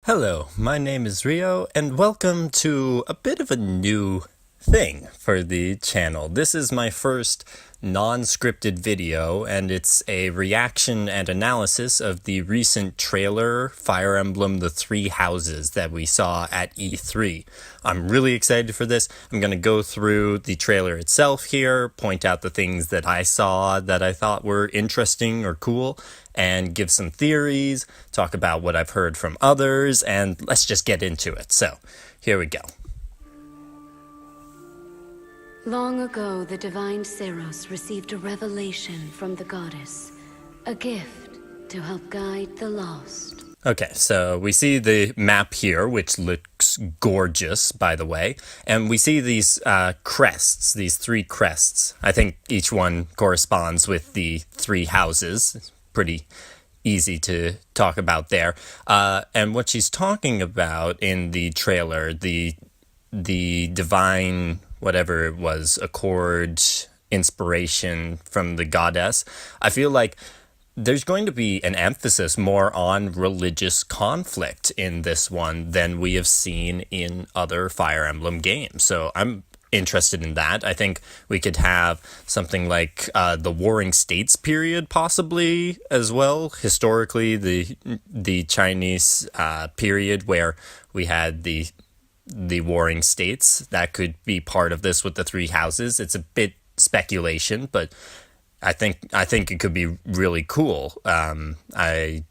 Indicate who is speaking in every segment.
Speaker 1: Hello, my name is Rio, and welcome to a bit of a new thing for the channel. This is my first non-scripted video, and it's a reaction and analysis of the recent trailer, Fire Emblem The Three Houses, that we saw at E3. I'm really excited for this. I'm going to go through the trailer itself here, point out the things that I saw that I thought were interesting or cool, and give some theories, talk about what I've heard from others, and let's just get into it. So, here we go.
Speaker 2: Long ago, the divine Seros received a revelation from the goddess, a gift to help guide the lost.
Speaker 1: Okay, so we see the map here, which looks gorgeous, by the way, and we see these crests, these three crests. I think each one corresponds with the three houses. It's pretty easy to talk about there. And what she's talking about in the trailer, the divine, whatever it was, accord, inspiration from the goddess, I feel like there's going to be an emphasis more on religious conflict in this one than we have seen in other Fire Emblem games. So I'm interested in that. I think we could have something like the Warring States period possibly as well. Historically, the Chinese period where we had the Warring States, that could be part of this with the three houses. It's a bit speculation, but I think it could be really cool. I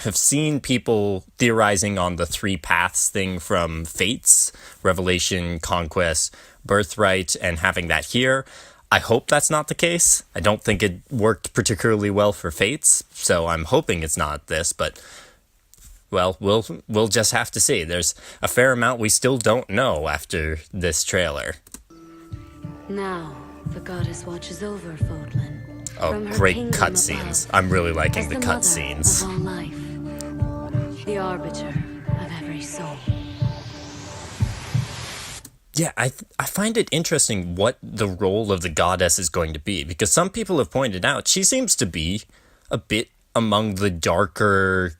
Speaker 1: have seen people theorizing on the three paths thing from Fates, Revelation, Conquest, Birthright, and having that here. I hope that's not the case. I don't think it worked particularly well for Fates, so I'm hoping it's not this, but well, we'll just have to see. There's a fair amount we still don't know after this trailer.
Speaker 2: Now, the goddess watches over Fodlan.
Speaker 1: Oh, great cutscenes. I'm really liking the cutscenes.
Speaker 2: The arbiter of every soul.
Speaker 1: Yeah, I find it interesting what the role of the goddess is going to be, because some people have pointed out she seems to be a bit among the darker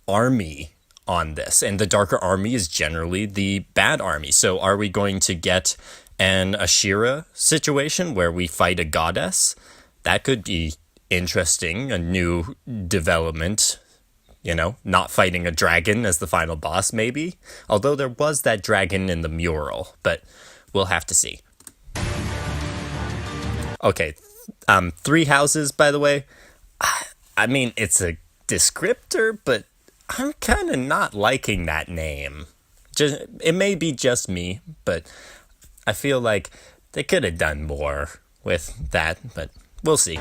Speaker 1: army on this, and the darker army is generally the bad army. So are we going to get an Ashira situation where we fight a goddess? That could be interesting, a new development. You know, not fighting a dragon as the final boss, maybe. Although there was that dragon in the mural, but we'll have to see. Okay, three houses, by the way. I mean, it's a descriptor, but I'm kind of not liking that name. It may be just me, but I feel like they could have done more with that, but we'll see.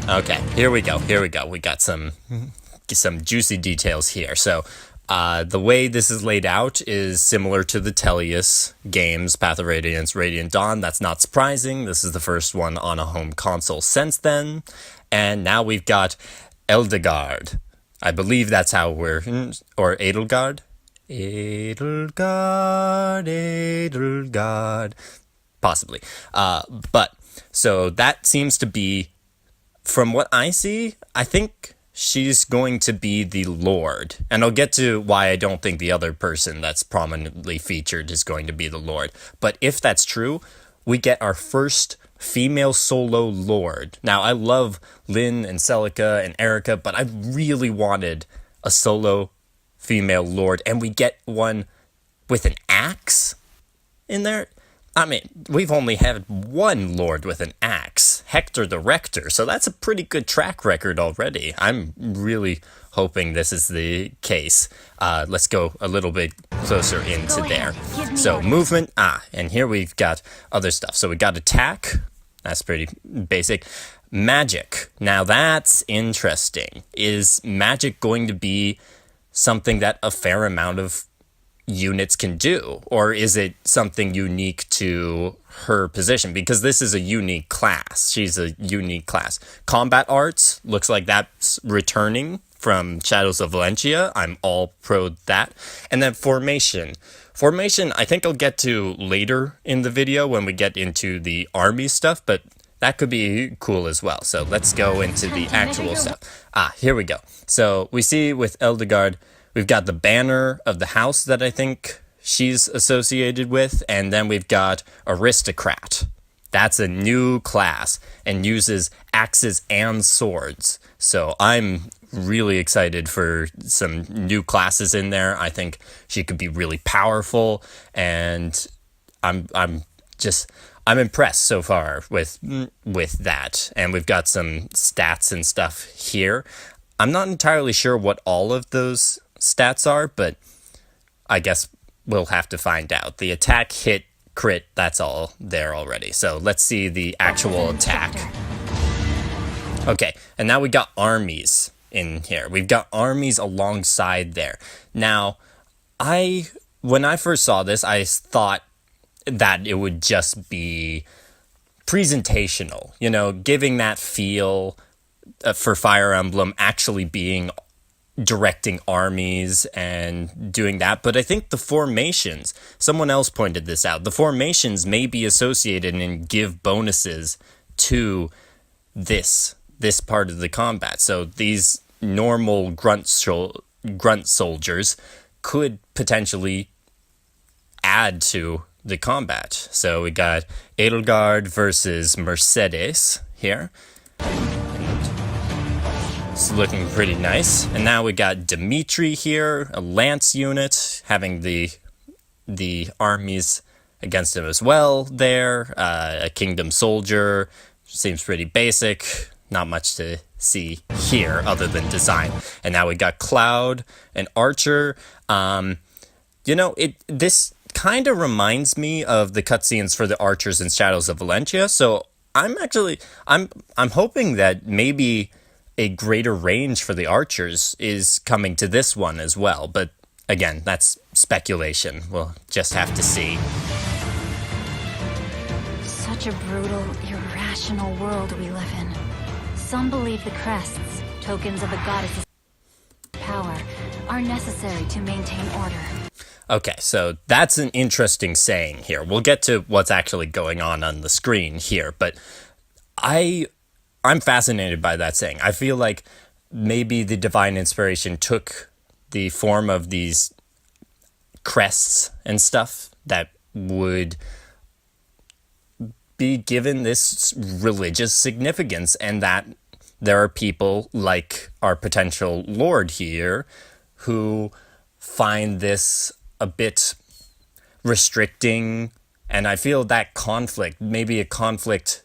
Speaker 1: Okay, here we go. We got some juicy details here. So the way this is laid out is similar to the Tellius games, Path of Radiance, Radiant Dawn. That's not surprising. This is the first one on a home console since then. And now we've got Eldegard. I believe that's how we're... Or Edelgard? Edelgard. Possibly. But, so that seems to be... From what I see, I think she's going to be the Lord. And I'll get to why I don't think the other person that's prominently featured is going to be the Lord. But if that's true, we get our first female solo Lord. Now, I love Lynn and Celica and Erica, but I really wanted a solo female Lord. And we get one with an axe in there. I mean, we've only had one Lord with an axe, Hector the Rector, so that's a pretty good track record already. I'm really hoping this is the case. Let's go a little bit closer into there. So movement, and here we've got other stuff. So we got attack, that's pretty basic. Magic, now that's interesting. Is magic going to be something that a fair amount of units can do, or is it something unique to her position? Because this is a unique class. She's a unique class. Combat arts looks like that's returning from Shadows of Valentia. I'm all pro that. And then formation. Formation, I think I'll get to later in the video when we get into the army stuff, but that could be cool as well. So let's go into the actual stuff. Here we go. So we see with Eldegard, we've got the banner of the house that I think she's associated with, and then we've got Aristocrat. That's a new class and uses axes and swords. So I'm really excited for some new classes in there. I think she could be really powerful, and I'm impressed so far with that. And we've got some stats and stuff here. I'm not entirely sure what all of those stats are, but I guess we'll have to find out. The attack, hit, crit, that's all there already. So let's see the actual attack. Okay, and now we got armies in here. We've got armies alongside there. Now, when I first saw this, I thought that it would just be presentational, giving that feel for Fire Emblem, actually being directing armies and doing that. But I think the formations, someone else pointed this out, the formations may be associated and give bonuses to this part of the combat. So these normal grunt soldiers could potentially add to the combat. So we got Edelgard versus Mercedes here. It's looking pretty nice. And now we got Dimitri here, a lance unit, having the armies against him as well there. A kingdom soldier, seems pretty basic. Not much to see here other than design. And now we got Cloud, an archer. This kind of reminds me of the cutscenes for the archers in Shadows of Valentia. So I'm hoping that maybe a greater range for the archers is coming to this one as well. But again, that's speculation. We'll just have to see.
Speaker 3: Such a brutal, irrational world we live in. Some believe the crests, tokens of the goddess's power, are necessary to maintain order.
Speaker 1: Okay, so that's an interesting saying here. We'll get to what's actually going on the screen here, but I'm fascinated by that saying. I feel like maybe the divine inspiration took the form of these crests and stuff that would be given this religious significance, and that there are people like our potential lord here who find this a bit restricting. And I feel that conflict, maybe a conflict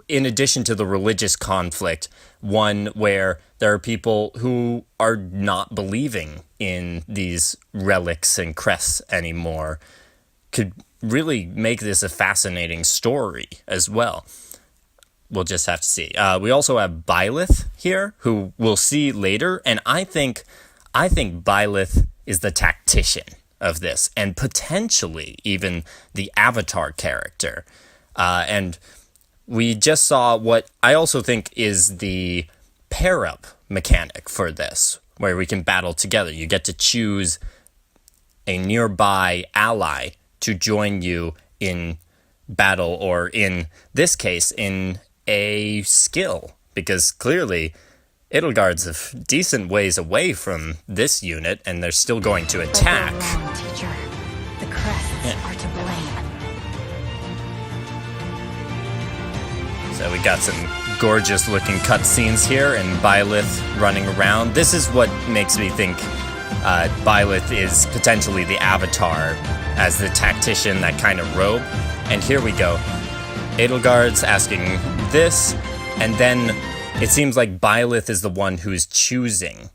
Speaker 1: in addition to the religious conflict, one where there are people who are not believing in these relics and crests anymore, could really make this a fascinating story as well. We'll just have to see. We also have Byleth here, who we'll see later, and I think Byleth is the tactician of this, and potentially even the avatar character. And we just saw what I also think is the pair-up mechanic for this, where we can battle together. You get to choose a nearby ally to join you in battle, or in this case, in a skill, because clearly Edelgard's a decent ways away from this unit, and they're still going to attack.
Speaker 3: Wrong, teacher. The crests are to blame.
Speaker 1: So we got some gorgeous looking cutscenes here, and Byleth running around. This is what makes me think Byleth is potentially the avatar as the tactician, that kind of robe. And here we go. Edelgard's asking this, and then it seems like Byleth is the one who's choosing,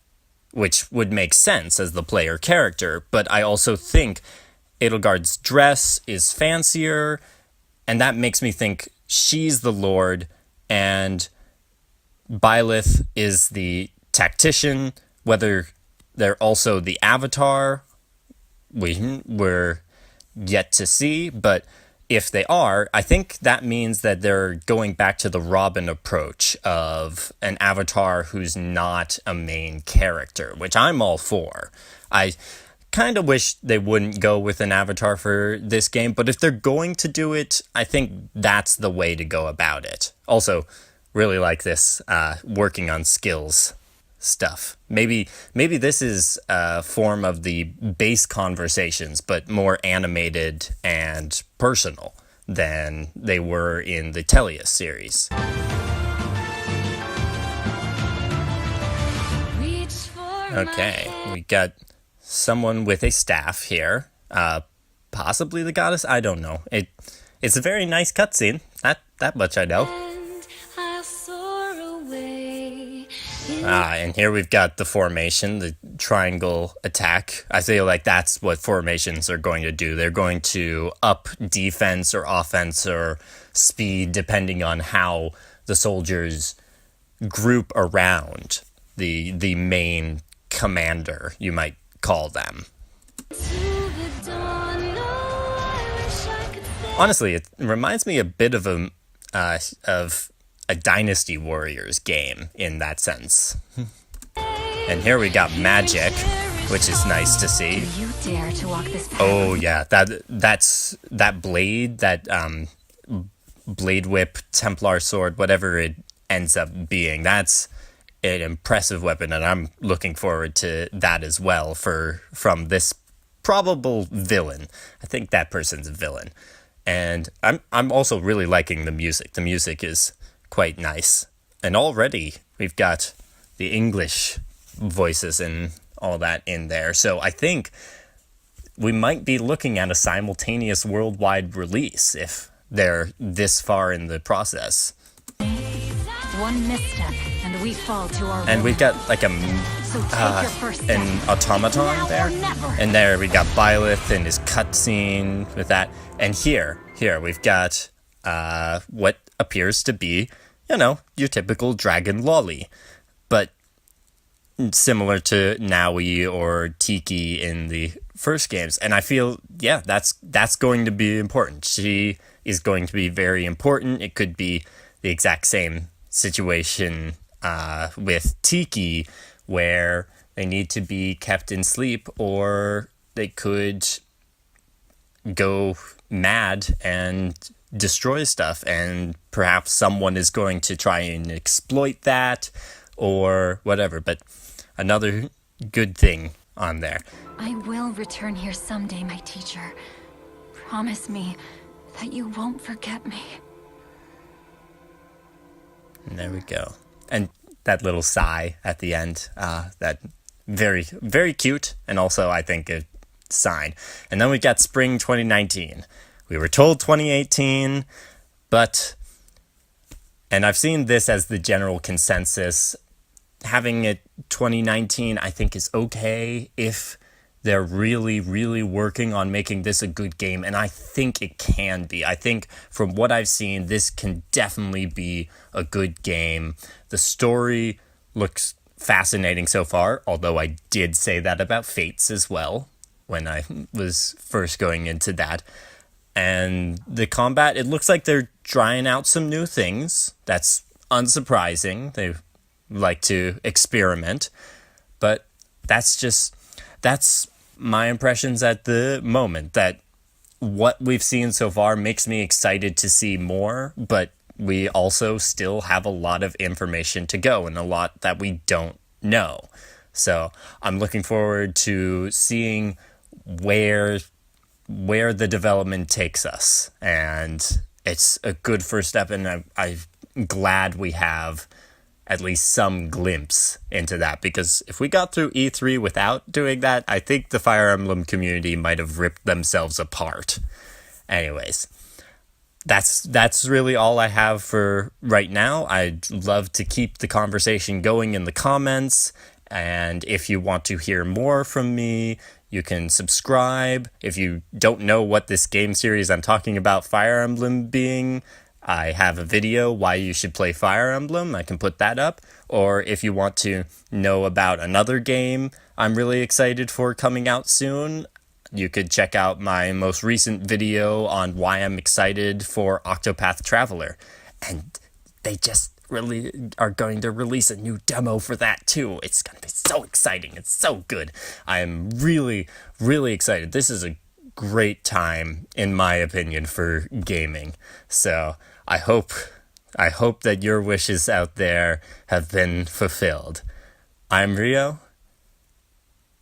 Speaker 1: which would make sense as the player character, but I also think Edelgard's dress is fancier, and that makes me think she's the Lord, and Byleth is the tactician. Whether they're also the avatar, we're yet to see, but if they are, I think that means that they're going back to the Robin approach of an avatar who's not a main character, which I'm all for. kind of wish they wouldn't go with an avatar for this game, but if they're going to do it, I think that's the way to go about it. Also, really like this working on skills stuff. Maybe this is a form of the base conversations, but more animated and personal than they were in the Tellius series. Okay, we got someone with a staff here. Possibly the goddess? I don't know. It's a very nice cutscene. That much I know. And here we've got the formation, the triangle attack. I feel like that's what formations are going to do. They're going to up defense or offense or speed depending on how the soldiers group around the main commander, you might call them. Honestly, it reminds me a bit of a Dynasty Warriors game in that sense. And here we got magic, which is nice to see.
Speaker 3: Do you dare to walk this path?
Speaker 1: Oh yeah, that blade, that blade whip, Templar sword, whatever it ends up being. That's an impressive weapon, and I'm looking forward to that as well from this probable villain. I think that person's a villain. And I'm also really liking the music. The music is quite nice. And already we've got the English voices and all that in there. So I think we might be looking at a simultaneous worldwide release if they're this far in the process.
Speaker 3: One misstep and we fall to our
Speaker 1: And we've got like an automaton there. And there we got Byleth and his cutscene with that. And here we've got what appears to be, your typical dragon lolly. But similar to Naui or Tiki in the first games. And I feel, that's going to be important. She is going to be very important. It could be the exact same situation with Tiki, where they need to be kept in sleep, or they could go mad and destroy stuff, and perhaps someone is going to try and exploit that or whatever. But another good thing on there.
Speaker 3: I will return here someday, my teacher. Promise me that you won't forget me.
Speaker 1: And there we go. And that little sigh at the end, that very, very cute, and also I think a sign. And then we got spring 2019. We were told 2018, and I've seen this as the general consensus. Having it 2019, I think, is okay if they're really, really working on making this a good game, and I think it can be. I think from what I've seen, this can definitely be a good game. The story looks fascinating so far, although I did say that about Fates as well when I was first going into that. And the combat, it looks like they're trying out some new things. That's unsurprising. They like to experiment, but that's my impressions at the moment. That what we've seen so far makes me excited to see more, but we also still have a lot of information to go and a lot that we don't know. So I'm looking forward to seeing where the development takes us, and it's a good first step, and I'm glad we have at least some glimpse into that, because if we got through E3 without doing that, I think the Fire Emblem community might have ripped themselves apart. Anyways, that's really all I have for right now. I'd love to keep the conversation going in the comments, and if you want to hear more from me, you can subscribe. If you don't know what this game series I'm talking about, Fire Emblem being, I have a video why you should play Fire Emblem. I can put that up. Or if you want to know about another game I'm really excited for coming out soon, you could check out my most recent video on why I'm excited for Octopath Traveler. And they just are going to release a new demo for that too. It's going to be so exciting. It's so good. I am really, really excited. This is a great time, in my opinion, for gaming. So I hope that your wishes out there have been fulfilled. I'm Rio,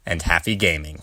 Speaker 1: and happy gaming.